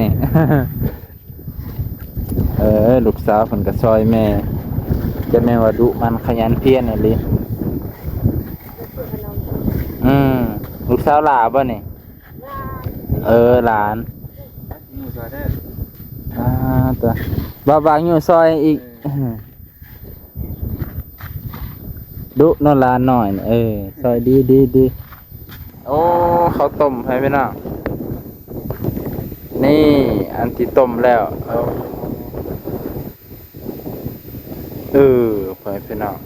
นี่ ลูกสาวเพิ่นก็ซอยแม่จะแม่ว่าดุมันขยันเพียรน่ะลิลูกสาวหลาบ่นี่หลานตัวบ่าวๆอยู่ซอยอีกดุนอนหลานหน่อยซอยดีโอ้ข้าวต้มให้พี่น้องนี่อันที่ต้มแล้วไปพี่น้อง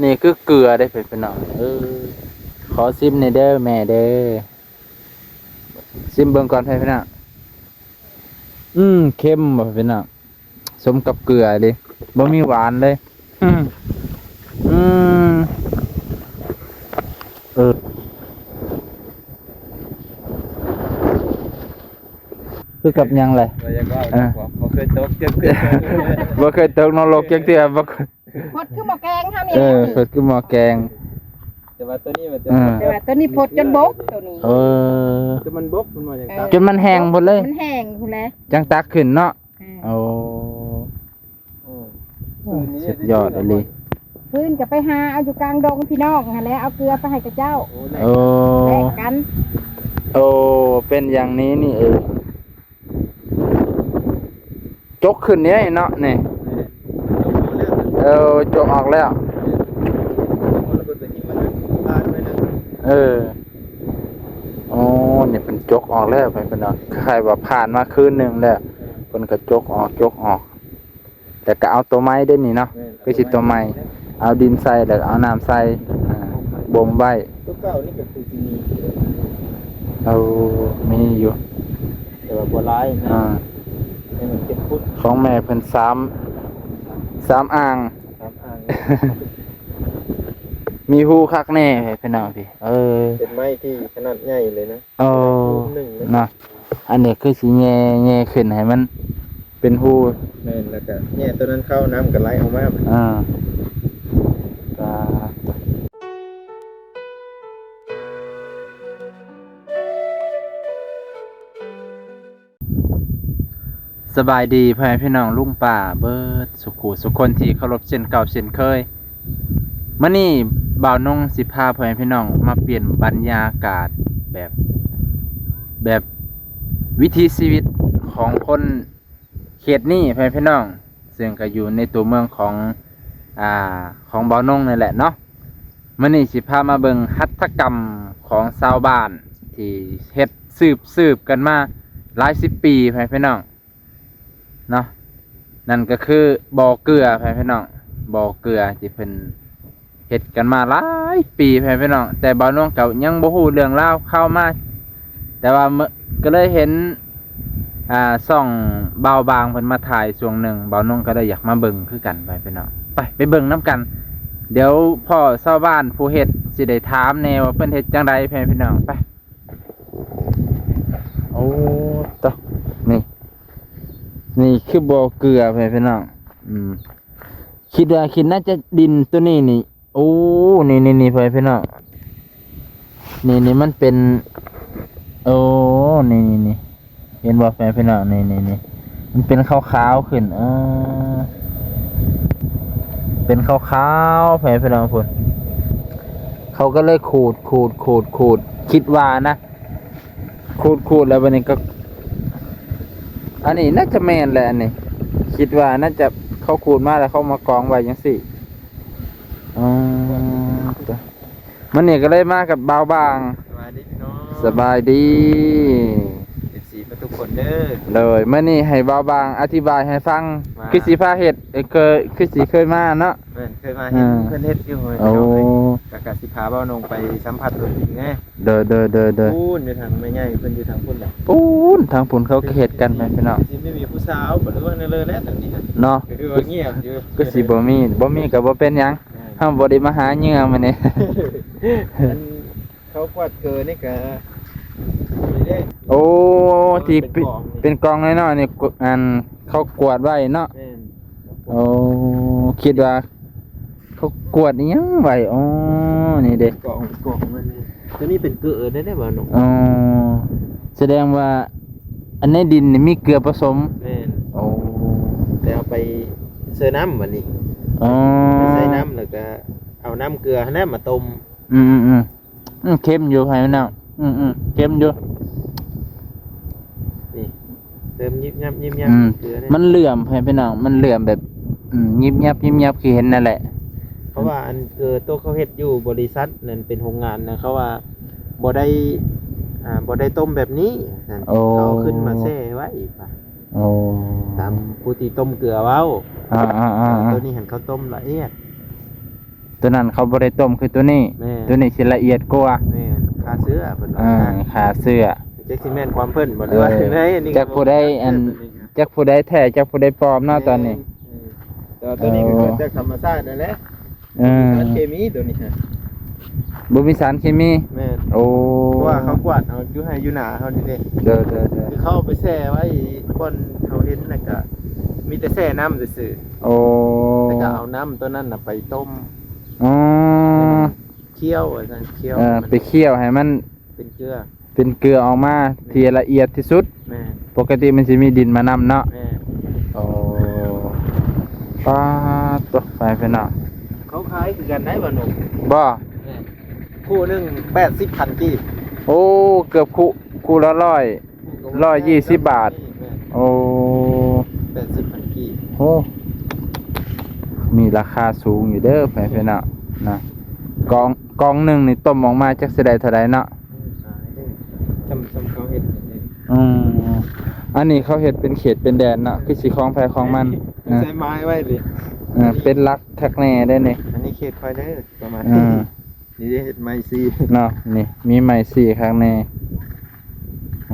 นี่คือเกลือได้ไปพี่น้องขอซิมในเด้อแม่เด้อซิมเบิ่งก่อนให้พี่น้องเค็มบ่พี่น้องสมกับเกลือดิบ่มีหวานเลยคือกับยังเลยบ่เคยตกจักเทื่อ บ่เคยตกนรกจักเทื่อบ่พดคือหม้อแกงเฮานี่พดคือหม้อแกงแต่ว่าตัวนี้มันจะแต่ว่าตัวนี้พดจนบกตัวนี้จะมันบกมันมาอย่างจนมันแห้งหมดเลยมันแห้งพุ่นแหละจังตักขึ้นเนาะสุดยอดเลยพื้นก็ไปหาเอาอยู่กลางดงพี่น้องหั่นแหละเอาเกลือไปให้กับเจ้าแลกกันเป็นอย่างนี้นี่จกขึ้นนี้เนาะนี่จกออกแล้วนี่เป็นจกออกแล้วไปเป็นเนาะใครว่าผ่านมาคืนหนึ่งแล้วคนก็จกออกแต่ก็เอาตัวไม้ได้นี่เนาะก็สิตัวไม้เอาดินใส่แล้วเอาน้ำใส่บ่มไว้ตัวเก่านี่ก็คือที่มีอยู่แต่ว่าบัวลายนะให้มันเป็นพุทธของแม่เพิ่นสามอ่างมีหูคักแน่พี่น้องพี่เป็นไม้ที่ขนาดใหญ่เลยนะนะอันนี้คือสิแง่ขึ้นให้มันเป็นหูแม่นแล้วก็แง่ตัวนั้นเข้าน้ำก็ไหลออกมาสบายดีพ่อแม่พี่น้องลุงป่าเบิดสุคนที่เคารพเช่นเก่าเช่นเคยมื้อนี้บ่าวนงสิพาพ่อแม่พี่น้องมาเปลี่ยนบรรยากาศแบบวิถีชีวิตของคนเขตนี้พ่อแม่พี่น้องซึ่งก็อยู่ในตัวเมืองของบ่าวนงนี่แหละเนาะมื้อนี้สิพามาเบิ่งหัตถกรรมของชาวบ้านที่เฮ็ดสืบกันมาหลายสิบปีพ่อแม่พี่น้องเนาะนั่นก็คือบ่อเกลือพี่น้องบ่อเกลือที่เพิ่นเฮ็ดกันมาหลายปีพี่น้องแต่บ่าวน้องเก่ายังบ่ฮู้เรื่องราวเข้ามาแต่ว่าก็เลยเห็นส่องบ่าวบางเพิ่นมาถ่ายช่วงหนึ่งบ่าวน้องก็ได้อยากมาเบิ่งคือกันพี่น้องไปเบิ่งนํกันเดี๋ยวพ่อชาวบ้านผู้เฮ็ดสิได้ถามแน่ว่าเพิ่นเฮ็ดจังไดพี่น้องไปต่อนี่คือบ่อเกลือพี่น้องคิดน่าจะดินตัวนี้นี่นี่พี่น้องนี่มันเป็นนี่เห็นบ่พี่น้องนี่มันเป็นขาวๆขึ้นเป็นขาวๆพี่น้องพุ่นเขาก็เลยขูดคิดว่านะขูดแล้ววันนี้ก็อันนี้น่าจะแม่นแหละอันนี้คิดว่าน่าจะเขาขูดมาแล้วเขามากองไว้ยังสิมันนี่ก็เลยมากับบ่าวบางสบายดีทุกคนเด้อเลยเมื่อนี้ให้บ่าวบางอธิบายให้ฟังคือสีฟ้าเห็ดเคยมาเนาะเคยมาเห็นเพื่อนเฮ็ดอยู่กะสิพาบ่าวนงไปสัมผัสตัวจริงไงเด้อปูนอยู่ทางไม่ใหญ่เพิ่นอยู่ทางพุ่นแหละปูนทางพุ่นเขาเฮ็ดกันไปพี่น้องสิไม่มีผู้สาวบ่รู้ว่าเลยแล้วทางนี้เนาะคือเงียบอยู่ก็สิบ่มีก็บ่เป็นหยังเฮาบ่ได้มาหาเหยื่อมื้อนี้เขากวาดเกินนี่ก็ที่เป็นกองน้อยๆนี่อันเขากวาดไว้เนาะคิดว่าเขากวาดยังไว้นี่เด้กองมัน ตัวนี้เป็นเกลือได้บ่น้อง อ๋อแสดงว่าอันในดินนี่มีเกลือผสม แม่น โอ้ แต่เอาไปเสิร์ฟน้ำบัดนี้ อ๋อ ไปใส่น้ำแล้วก็เอาน้ำเกลือน้ำมาต้ม เค็มอยู่ไผมันน่ะเค็มอยู่ นี่เติมยิบยับยิบยับ อืม เกลือเนี่ย มันเหลื่อมไผพี่น้องมันเหลื่อมแบบยิบยับคือเห็นนั่นแหละ เพราะว่าอันเกลือตัวเขาเฮ็ดอยู่บริษัทนั่นเป็นโรงงานนะเขาว่าบ่ได้ต้มแบบนี้นั่น โอ้ เขาขึ้นมาแช่ไว้อีกป่ะ โอ้ ตามผู้ที่ต้มเกลือเว้า อ่า ตัวนี้เห็นเขาต้มละเอียด ตัวนั้นเขาบ่ได้ต้มคือตัวนี้ แม่ ตัวนี้สิละเอียดกว่า แม่คาเสื้อเพิ่นว่า ขาเสื้อ แจ็คซิแมนความเพิ่นบ่ได้ว่า เออ ไหนอันนี้ จักผู้ใดอัน จักผู้ใดแท้จักผู้ใดปลอมเนาะตอนนี้ แต่ว่าตัวนี้ก็เกิดจากธรรมชาตินั่นแหละ สารเคมีตัวนี้ฮะ บ่มีสารเคมี แม่น โอ้ เพราะว่าเขากวาดเอาอยู่ให้อยู่หนาเขานี่เด้ เด้อ คือเขาเอาไปแช่ไว้คนเขาเห็นน่ะก็มีแต่แช่น้ำซื่อ โอ้ ๆแต่ก็เอาน้ำตัวนั้นน่ะไปต้ม อ๋อ เคี่ยวว่าซั่นเคี่ยว ไปเคี่ยวให้มัน เป็นเกลือ เป็นเกลือออกมาที่ละเอียดที่สุด แม่น ปกติมันสิมีดินมานำเนาะ แม่น โอ้ปาตกไปพี่น้อง เขาขายคือกันได้บ่หนุ่ม บ่ แม่นคู่หนึง80,000กีบ โอ้เกือบคู่ละ120 บาท แม่น โอ้ 80,000กีบ โหมีราคาสูงอยู่เด้อแฟนๆเนาะนะกองหนึ่งนี่ต้มออกมาจักสิได้เท่าใดเนาะ ขายได้จำเขาเห็นอย่างนี้ อันนี้เขาเฮ็ดเป็นเขตเป็นแดนเนาะคือสิของแพของมัน ใส่ไม้ไว้ดิ เป็นรักคักแน่ได้นี่ อันนี้เขตคอยได้ประมาณ อืม นี่ได้เห็ดไม้ซี เนาะนี่มีไม้สี่ข้างแน่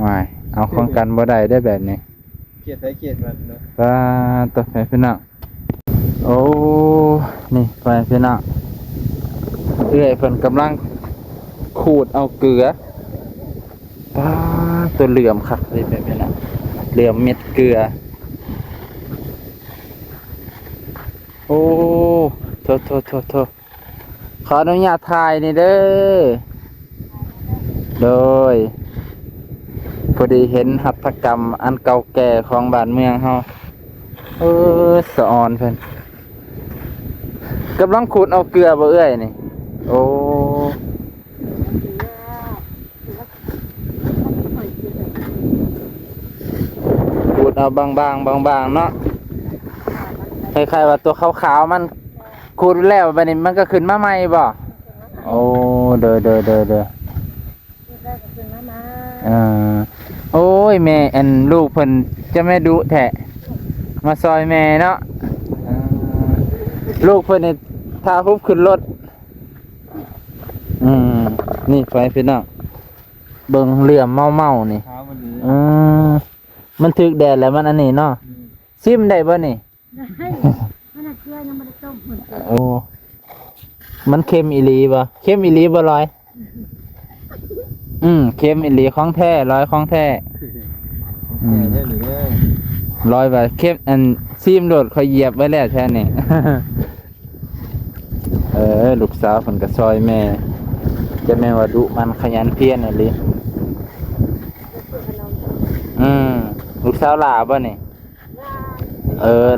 วายเอาของกันบ่ได้ได้แบบนี้ เขตได้เขตมันเนาะ ป้าตัวแฟนๆเนาะโอ้นี่แฟนๆเนาะเอื้อยเพิ่นกำลังขูดเอาเกลือป้าตัวเหลื่อมคักเลยแบบนี้เนาะเหลื่อมเม็ดเกลือโอ้โทขออนุญาตถ่ายนี่เด้อโดยพอดีเห็นหัตถกรรมอันเก่าแก่ของบ้านเมืองเฮาสะออนเพิ่นกำลังขูดเอาเกลือบ่เอ้ยนี่โอ้ขูดเอาบางๆเนาะคล้ายๆว่าตัวขาวๆมันขูดแล้วบัดนี้มันก็ขึ้นมาใหม่บ่โอ้เด้อโอ้ยแม่อันลูกเพิ่นจะไม่ดุแท้มาซอยแม่เนาะลูกเพิ่นนี่ถ้าฮุบขึ้นรถนี่ไปพี่น้องเบิ่งเหลี่ยมเมาๆนี่ เท้ามันนี้ มันถึกแดดแล้วมันอันนี้เนาะซิมได้บ่นี่ ได้มันน่ะเกลือยังไม่ได้ต้มหุ่น โอ้มันเค็มอีหลีบ่เค็มอีหลีบ่ลอยเค็มอีหลีของแท้ร้อยของแท้ แค่นี้เด้อ ร้อยบาทเค็มอันซีมโดดเขาเหยียบไว้แล้วแท้นี่ ลูกสาวเพิ่นก็ซอยแม่จะแม่นว่าดุมันขยันเพียรน่ะลิลูกสาวหลาบ่นี่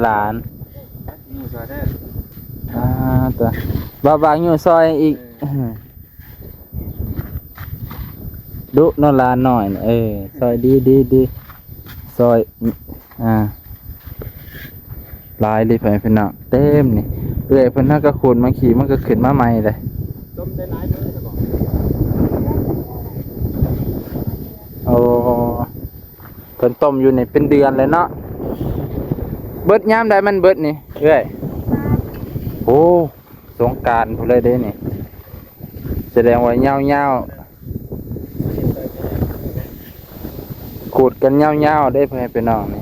หลาน นี่ก็ได้ ตัวบางอยู่ซอยอีกดุนอนหลานหน่อยน่ะซอยดีซอยลายเลยเพิ่นเนาะเต็มนี่เอ้ยเพิ่นน่าก็ขูดมาขี่มันก็ขึ้นมาใหม่เลย ต้มได้หลายมื้อซะบ่ โอ้เพิ่นต้มอยู่นี่เป็นเดือนเลยเนาะเบิดยามใดมันเบิดนี่เอ้ยโอ้สงกรานต์พุ่นเลยเด้นี่แสดงว่ายาวๆขูดกันยาวๆได้เพิ่นให้พี่น้องนี่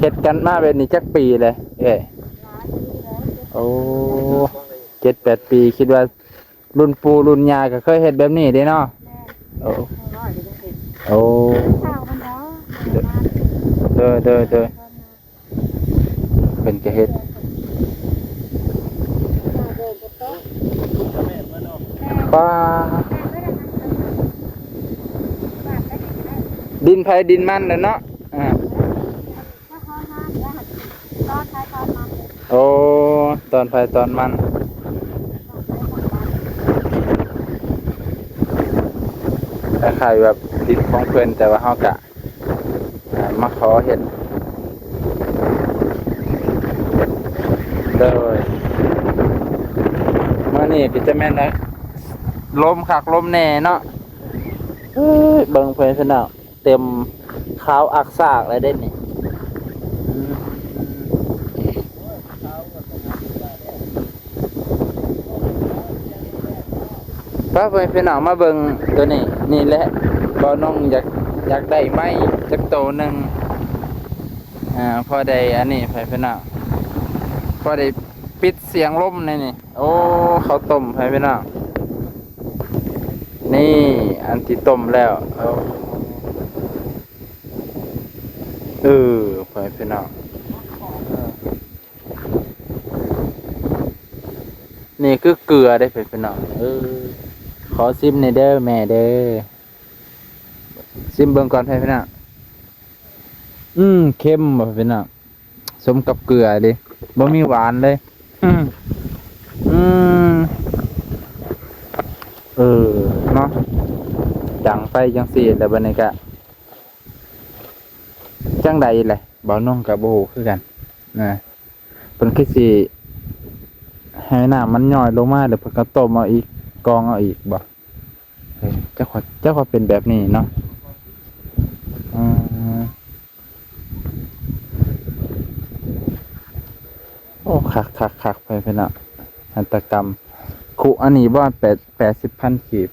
เฮ็ดกันมาแบบนี้จักปีเลยเอ้ยโอ้7-8 ปีคิดว่ารุ่นปู่รุ่นย่าก็เคยเฮ็ดแบบนี้เด้เนาะโอ้โอ้ ข้าวมันเนาะ เด้อเป็นกระเฮ็ดป้า ดินไผดินมันเนาะอ่า ถ้าเขาห้ามแล้วตอนใช้ตอนมันเลย โอ้ตอนไผตอนมันคล้ายๆแบบดินของเพิ่นแต่ว่าเฮาก็มาขอเฮ็ดเลยมื้อนี้ก็จะแม่นนะลมคักลมแน่เนาะเอ้ยเบิ่งเพิ่นซะเนาะเต็มขาวอักซากเลยเด้นี่ป้าเพิ่นเอามาเบิ่งตัวนี้นี่แหละบ่น้องอยากได้ไม้จักโตหนึงพอได้อันนี้เพิ่นเอาพอได้ปิดเสียงลมนี่โอ้ข้าวต้มเพิ่นเอานี่อันที่ต้มแล้วเพิ่นเอานี่คือเกลือได้เพิ่นเอาขอซิมในอยเด้อแม่เด้อซิมเบิ่งก่อนเพิ่นเอาเค็มบ่เพิ่นเอาสมกับเกลือดิบ่มีหวานเลยเนาะจังไปจังซี่แล้วบัดนี้ก็จังใดแหละบ่น้องก็บ่ฮู้คือกันนะเพิ่นคือสิให้น้ำมันย่อยลงมาเดี๋ยวเพิ่นก็ต้มเอาอีกกรองเอาอีกบ่เจ้าขอเป็นแบบนี้เนาะโอ้คักไปเนาะหัตถกรรมคุอันนี้บ่80,000 กีบ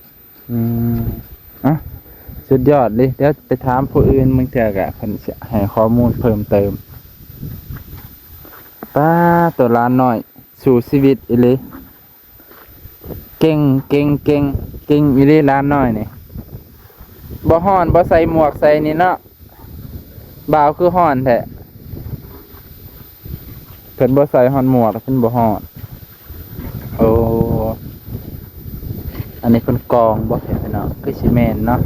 สุดยอดเลยเดี๋ยวไปถามผู้อื่นมึงเจอกะเพิ่นสิให้ข้อมูลเพิ่มเติมป้าตัวล้านน้อยสู่ชีวิตอีหลีเก่งอีหลีล้านน้อยนี่บ่ฮ้อนบ่ใส่หมวกใส่นี่เนาะบ่าวคือฮ้อนแท้เพิ่นบ่ใส่ฮ้อนหมวกเพิ่นบ่ฮ้อนโอ้อันนี้เพิ่นกองบ่เห็นพี่น้องคือสิแม่นเนาะ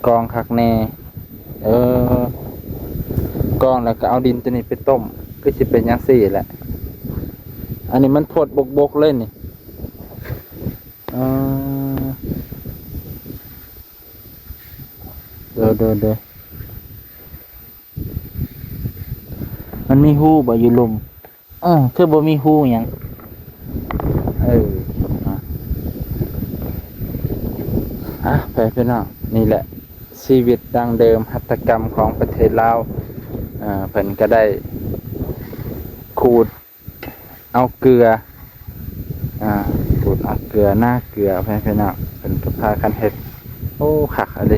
กองคักแน่กองแล้วก็เอาดินตัวนี้ไปต้มคือสิเป็นจังซี่แหละอันนี้มันพดบกเลยนี่เด้อมันมีหูบ่อยู่ลุมคือบ่มีหูหยังไปพี่น้องนี่แหละชีวิตดังเดิมหัตถกรรมของประเทศลาวเพิ่นก็ได้ขูดเอาเกลือขูดเอาเกลือหน้าเกลือพี่น้องเพิ่นก็พากันเฮ็ดโอ้คักอะไร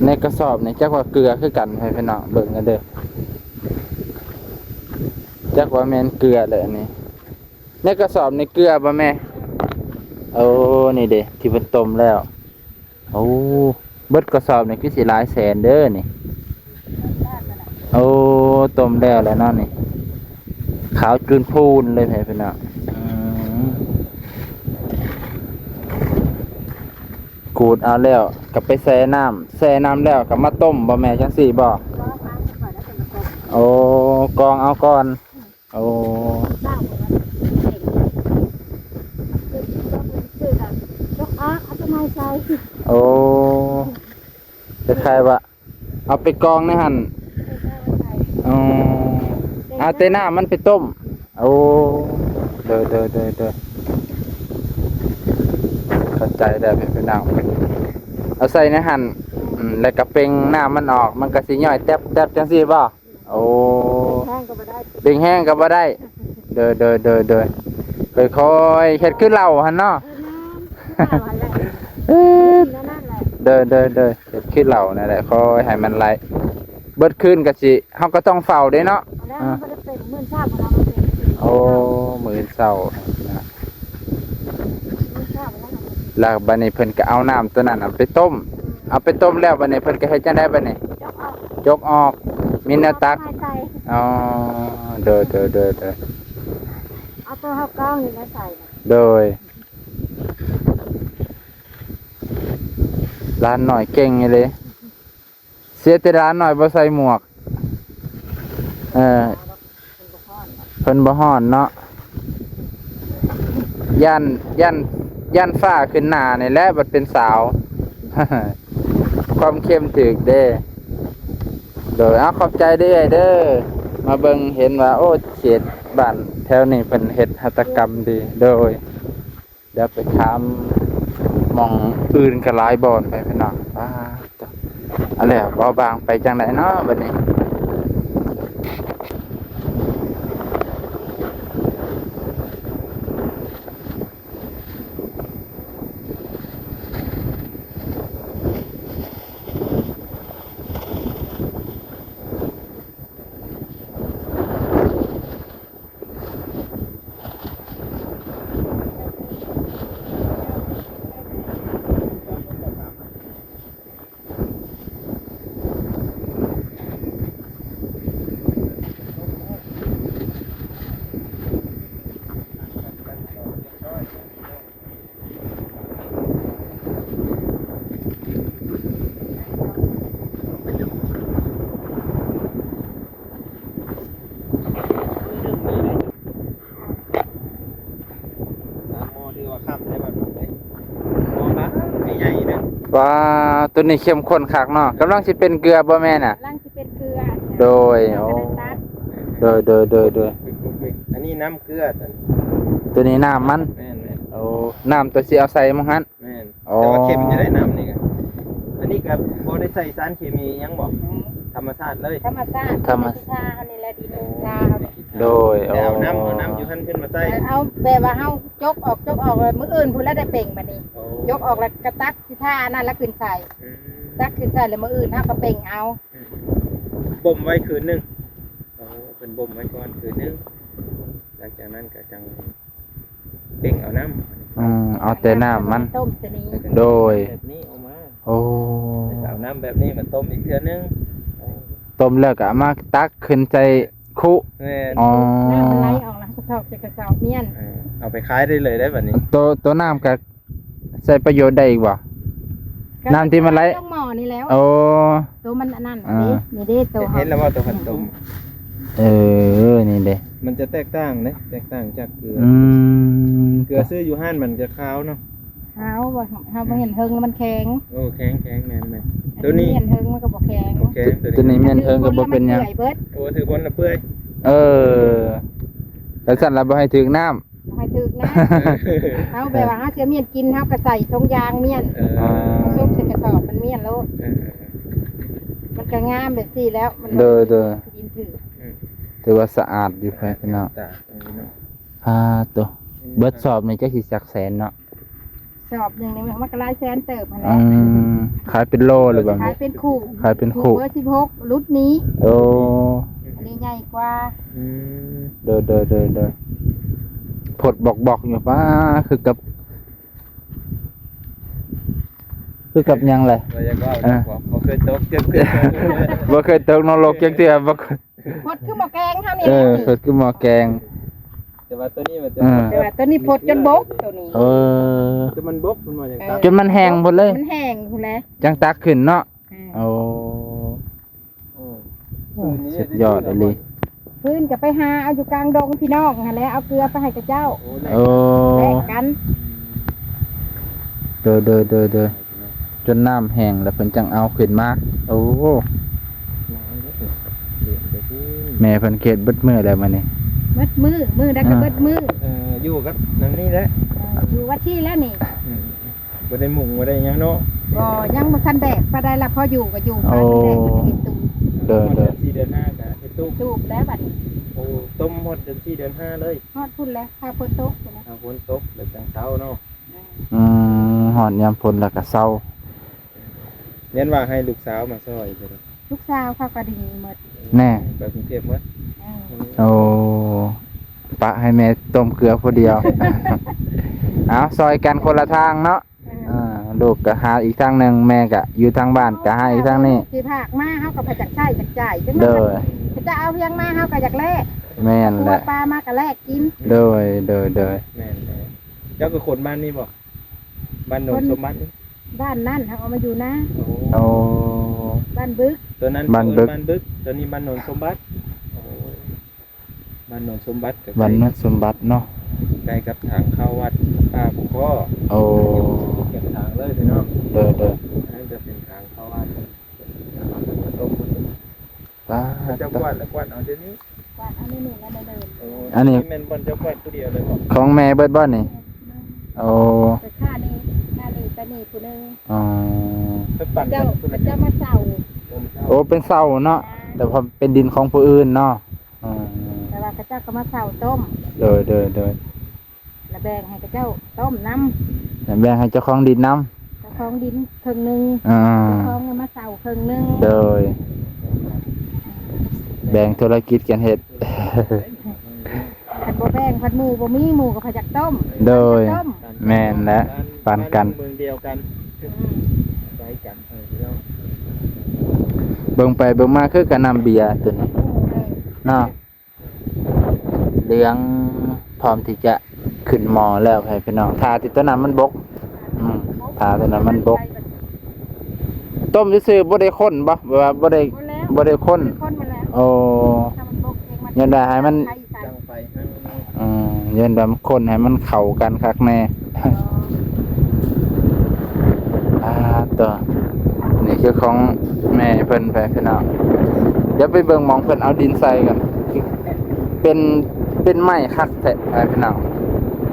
ในกระสอบนี่จักว่าเกลือคือกันพี่น้องเบิ่งกันเด้อจักว่าแม่นเกลือเลยอันนี้ในกระสอบในเกลือบ่แม่โอ้นี่เด้ที่เพิ่นต้มแล้วโอ้เบิดกระสอบนี่คือสิหลายแสนเด้อนี่โอ้ต้มแล้วเนาะนี่ขาวจุนพูนเลยพี่น้องขูดเอาแล้วก็ไปแช่น้ำแล้วก็มาต้มบ่แม่จังซี่บ่โอ้กรองเอาก่อนโอ้โอ้คล้ายๆว่าเอาไปกรองในหั่นเอาแต่น้ำมันไปต้มโอ้เด้อเข้าใจได้พี่น้องเอาใส่ในหั่นแล้วก็เป่งน้ำมันออกมันก็สิย่อยแต๊บจังซี่บ่โอ้เป่งแห้งก็บ่ได้เด้อค่อยๆเฮ็ดคือเหล้าหั่นเนาะเด้อเฮ็ดคือเหล้านั่นแหละค่อยให้มันไหลเบิดคืนก็สิเฮาก็ต้องเฝ้าเด้เนาะโอ้มื้อเช้าแล้วบัดนี้เพิ่นก็เอาน้ำตัวนั้นเอาไปต้มแล้วบัดนี้เพิ่นก็เฮ็ดจังได๋บัดนี้ยกออกมีแนวตักอ๋อเด้อเอาตัวเฮากล้องนี่มาใส่โดย ร้านหน่อยเก่งไงเลยเสียแต่ร้านหน่อยบ่ใส่หมวกเพิ่นบ่ฮ้อนเนาะย่านย่านย่านฟ้าขึ้นหน้านี่แหละบัดเป็นสาว ความเข้มถึกเด้โดยเอาขอบใจเด้อเด้อมาเบิ่งเห็นว่าโอ้เขตบ้านแถวนี้เพิ่นเฮ็ดหัตถกรรมดีโดยเดี๋ยวไปถามหม่องอื่นก็หลายบ่อนไปพี่น้องตัวอะไรเบาบางไปจังไดเนาะบัดนี้ว่าตัวนี้เข้มข้นคักเนาะกำลังสิเป็นเกลือบ่แม่น่ะ ร่างสิเป็นเกลือ โดย เรา โอ้ ก็ได้ตัด โดย อันนี้น้ำเกลือแต่ ตัวนี้น้ำมัน แม่น โอ้น้ำตัวสิเอาใส่มั้งฮั่น แม่น อ๋อ แต่ว่าเค็มจะได้น้ำนี่กันอันนี้กับโบได้ใส่สารเคมียังบอกธรรมชาติเลย ธรรมชาติธรรมชาติอันนี้แหละดีชา โดย แต่เอาน้ำอยู่ขั้นขึ้นมาใส่ เอาแบบว่าเฮายกออกเลยมื้ออื่นพุ่นแล้วได้เป่งบัดนี้ ยกออกแล้วกระตักสิท่านั่นแล้วขึ้นใส่ตักขึ้นใส่แล้วมื้ออื่นเฮาก็เป่งเอา บ่มไว้คืนนึงเป็นบ่มไว้ก่อนคืนนึงหลังจากนั้นก็จังเป่งเอาน้ำ เอาแต่น้ำมัน ต้มชนิด โดย แบบนี้เอามา โอ้ เอาน้ำแบบนี้มาต้มอีกเทื่อนึง ต้มแล้วก็เอามาตักขึ้นใจคุ แม่น อ๋อ น้ำมันไหลออกแล้วกระสอบจะกระสอบเมียน เอาไปขายได้เลยได้แบบนี้ ตัวน้ำก็ใช้ประโยชน์ได้อีกบ่ น้ำที่มันไหล ต้องหม้อนี่แล้ว โอ้ ตัวมันอันนั่นนี่เด้ตัว เห็นแล้วว่าตัวผัดต้ม นี่เด้ มันจะแตกต่างนะแตกต่างจากเกลือ เกลือซื้ออยู่ห้านมันจะขาวเนาะ เฮาบ่เฮาบ่เห็นเฮิงแล้วมันแข็ง โอ้แข็งแม่นตัวนี้ เห็นเฮิงมันก็บ่แข็ง โอเค ตัวนี้แม่นเฮิงก็บ่เป็นหยัง เบิด โอ้ถือบนละเปื่อย แล้วสั่นแล้วบ่ให้ถึงน้ำ บ่ให้ถึกนะเฮาแบบว่าเฮาเสียเมียนกินเฮาก็ใส่ทงยางเมียนซุปใส่กระสอบมันเมียนโลดมันก็งามแบบนี้แล้วมันยินถือ ถือว่าสะอาดอยู่พี่น้องตัวเบิดสอบนี่จักสิจักแสนเนาะ สอบหนึงนี่มันก็หลายแสนเติบมาแล้ว ขายเป็นโลหรือบ่ ขายเป็นคู่ ขายเป็นคู่ เบอร์16รุ่นนี้ โอ้ อันนี้ใหญ่กว่า เด้อผดบอกอยู่ป้าคือกับหยังเลย เราอยากว่าเขาเคยตกเจ็บ บ่เคยตกนรกจักเทื่อบ่เคย พดคือหม้อแกงเท่านี้ เกิดคือหม้อแกง แต่ว่าตัวนี้มันจะ แต่ว่าตัวนี้พดจนบกตัวนี้ จะมันบกมันมาอย่างตั จนมันแห้งหมดเลย มันแห้งพุ่นแหละ จังตักขึ้นเนาะโอ้สุดยอดเลย พื้นก็ไปหาเอาอยู่กลางดงพี่น้องหั่นแหละเอาเกลือไปให้กับเจ้า โอ้ แลกกัน เด้อจนน้ำแห้งแล้วเพิ่นจังเอาขึ้นมาโอ้แม่เพิ่นเก็ดเบิดมื้อแล้วมื้อนี้ เบิดมือได้ก็เบิดมือ อยู่กับนั่นนี่แหละ อยู่วัดที่แล้วนี่ บ่ได้มุงบ่ได้ยังเนาะ ก็ยังบ่ทันแดกปานใดละพออยู่ก็อยู่ปานแดกก็เฮ็ดตู้ เด้อ 4เดือน5ก็เฮ็ดตู้ ตูบแล้วบัดนี้ โอ้ต้มหมดเดือน4เดือน5เลย ฮอดพุ่นแล้วข้าวเพิ่นตกพุ่นแล้ว ถ้าฝนตกแล้วจังเช้าเนาะ หอดยามฝนแล้วก็เศร้า เน้นว่าให้ลูกสาวมาซอยเด้อ ลูกสาวเขาก็ดีหมด แน่ ไปกรุงเทพหมด โอ้ปะให้แม่ต้มเกลือผู้เดียว เอาซอยกันคนละทางเนาะลูกก็หาอีกทางหนึ่งแม่ก็อยู่ทางบ้านก็หาอีกทางนี้ สิภาคมาเฮาก็ไปจักใช้จักจ่ายจัง โดย จะเอาเพียงมาเฮาก็อยากแลก แม่นแหละ ปลามาก็แลกกิน โดย แม่นเจ้าคือคนบ้านนี้บ่บ้านโนนสมบัติ บ บ้านนั่นเอามาอยู่นะ โอ้ บ้านบึก ตัวนั้น บ้านบึก บ้านบึกตัวนี้บ้านโนนสมบัติโอ้บ้านโนนสมบัติก็ วันนั้นสมบัติเนาะ ใกล้กับทางเข้าวัดป่าภูข้อ โอ้ เก็บทางเลยพี่น้อง เด้อ นั่นจะเป็นทางเข้าวัดต้ม ป้า เจ้ากวาดแล้วกวาดเอาเดี๋ยวนี้ บ้านอันนี้นี่แล้วเดิน โอ้ อันนี้ แม่นบอลเจ้ากวาดผู้เดียวเลยบอก ของแม่เบิดบ่นี่โอ้ ไปค่านี่ไปนี่ผู้นึง อ๋อ ไปปั่น เจ้า กัน เจ้ามาเศร้า โอ้เป็นเสาเนาะแต่พอเป็นดินของผู้อื่นเนาะอ๋อ แต่ว่าเจ้าก็มาเศร้าต้ม เด้อ แล้วแบ่งให้เจ้าต้มน้ แต่แบ่งให้เจ้าของดินน้ ำเจ้าของดินครึ่งนึง ำอ่า เจ้าของมาเศร้าครึ่งนึง โดยแบ่งธุรกิจกันเฮ็ด ผัดบ่แบ่งผัดหมูบ่มีหมูกับผัดจักต้ม โดย ต้ม แม่นและปานกัน เมืองเดียวกันใช้กันพี่น้อง เบิ่งไปเบิ่งมาคือกันนำเบียร์ตัวนี้เนาะเหลืองพร้อมที่จะขึ้นหมอแล้วให้พี่น้องทาติดตัวนั้นมันบกทาตัวนั้นมันบก ต้มซื่อๆบ่ได้ข้นบ่แบบว่าบ่ได้ข้น คนมาแล้ว โอ้ ถ้ามันบกเองมัน ยันได้ให้มัน ใส่ใส่ ตั้งไฟให้ ยันแบบข้นให้มันเข้ากันคักแน่ ตัวนี่คือของแม่เพิ่นไปพี่น้องเดี๋ยวไปเบิ่งหมองเพิ่นเอาดินใส่กันเป็นไม้คักแท้ไปพี่น้อง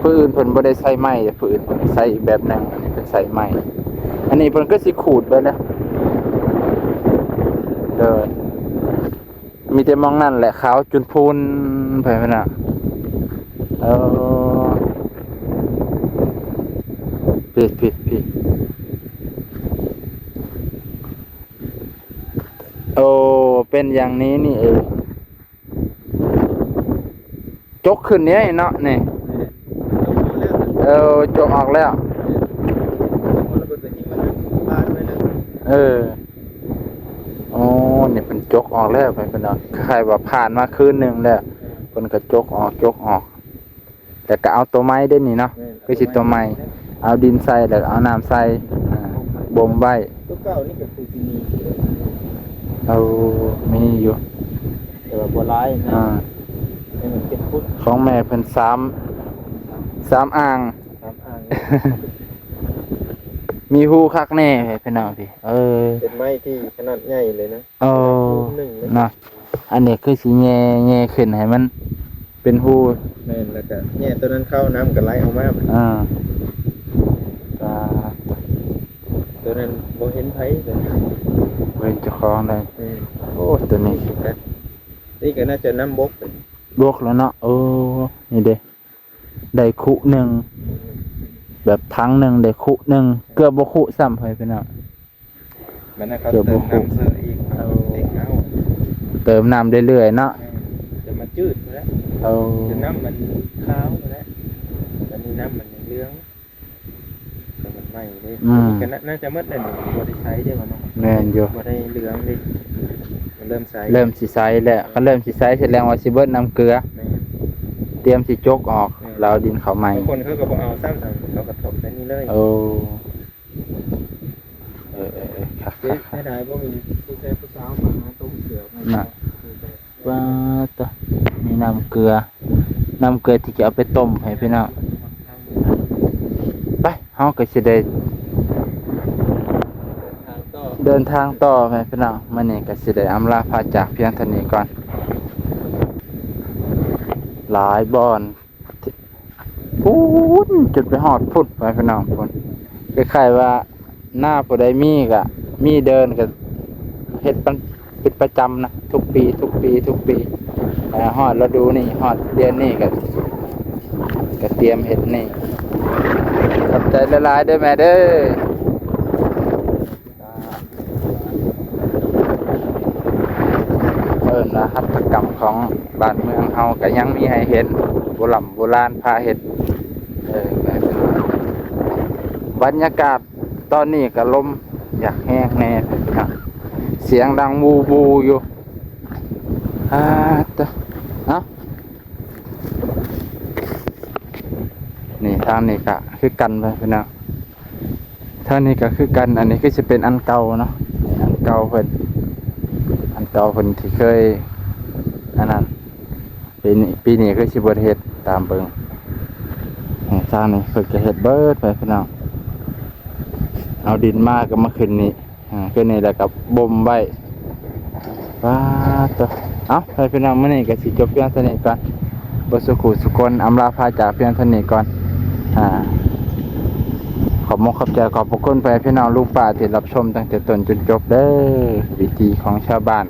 ผู้อื่นเพิ่นบ่ได้ใส่ไม้แต่ผู้อื่นเพิ่นใส่อีกแบบหนึงอันนี้เพิ่นใส่ไม้อันนี้เพิ่นก็สิขูดไปแล้วเด้อมีแต่หมองนั่นแหละขาวจนพูนไปพี่น้องผิดโอ้เป็นอย่างนี้นี่เองจกขึ้นเนี้ยเนาะนี่จกออกแล้วโอ้เนี่ยเป็นจกออกแล้วไปเป็นเนาะใครว่าผ่านมาคืนหนึ่งแล้วคนก็จกออกแต่ก็เอาตัวไม้ได้นี่เนาะก็สิตัวไม้เอาดินใส่แล้วเอาน้ำใส่บ่มไว้ ตัวเก่านี่ก็คือที่มี มีอยู่ แต่ว่าบัวลายนะให้มันเป็นพุทธ ของแม่เพิ่นสามอ่าง ครับอ่าง มีหูคักแน่พี่น้องพี่เป็นไม้ที่ขนาดใหญ่เลยนะ หนึ่งเลย เนาะอันนี้คือสิแง่ขึ้นให้มันเป็นหู แม่นแล้วก็เนี่ยตัวนั้นเข้าน้ำก็ไหลออกมา ตัวนั้นบ่เห็นไผเลย เว้นเจ้าของเลย อืม โอ้ตัวนี้ นี่ก็น่าจะน้ำบก บวกแล้วเนาะนี่เด้ได้คุหนึ่งแบบทั้งหนึ่งได้คุหนึ่งเกือบบ่คุซ้ำให้พี่น้อง มันนะครับเติมน้ำเสริมอีกเอาเด็กเอา เติมน้ำเรื่อยๆเนาะ จะมาจืดแล้วจะน้ำมันขาวแล้วตอนนี้น้ำมันเหลืองแต่มันไหม้เลยก็น่าจะมืดเลยบ่ได้ใช้ได้บ่เนาะ แม่นอยู่ บ่ได้เหลืองเลยมันเริ่มใส เริ่มสิใสแล้วก็เริ่มสิใสแสดงว่าสิเบิดน้ำเกลือ เตรียมสิจกออกแล้วเอาดินเข้าใหม่ บางคนเขาก็บ่เอาซ้ำเขาก็ถมใส่นี่เลย ครับ ไม่ได้บ่มีผู้ชายผู้สาวมาหาต้มเกลือ น่ะว่าตัวนี่น้ำเกลือที่จะเอาไปต้มให้พี่น้องไปเฮาก็สิได้เดินทางต่อไปพี่น้องมื้อนี้ก็สิได้อำลาพาจากเพียงเท่านี้ก่อนหลายบ่อนพูนจุดไปฮอดพุ่นไปพี่น้องพุ่นคล้ายๆว่าหน้าผู้ใดมีก็มีเดินก็เฮ็ดเป็นประจำนะทุกปีฮอดฤดูนี่ฮอดเดือนนี้ก็เตรียมเฮ็ดนี่ขอบใจหลายๆเด้อแม่เด้อนะหัตถกรรมของบ้านเมืองเฮาก็ยังมีให้เห็นโบราณพาเฮ็ดบรรยากาศตอนนี้ก็ลมอยากแห้งแน่ครับเสียงดังบูอยู่นี่ทางนี้ก็คือกันไปพี่น้อง เท่านี้ก็คือกันอันนี้ก็จะเป็นอันเก่าเนาะอันเก่าเพิ่นที่เคยอันนั้นปีนี้คือสิบ่ได้เฮ็ดตามเบิ่งนี่ทางนี้เพิ่นจะเฮ็ดเบิดไปพี่น้องเอาดินมาก็มาขึ้นนี่ขึ้นนี่แล้วก็บ่มไว้ว้าตัวเอาไปพี่น้องมื้อนี้ก็สิจบเพียงเท่านี้ก่อนบ่สุขุสุคนอำลาพาจากเพียงเท่านี้ก่อนขอบคุณขอบพระคุณไปพี่น้องลูกป้าที่รับชมตั้งแต่ต้นจนจบเด้อวิธีของชาวบ้าน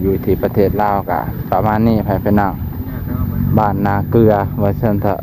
อยู่ที่ประเทศลาวก็ประมาณนี้ไปพี่น้องบ้านนาเกลือว่าซั่นเถอะ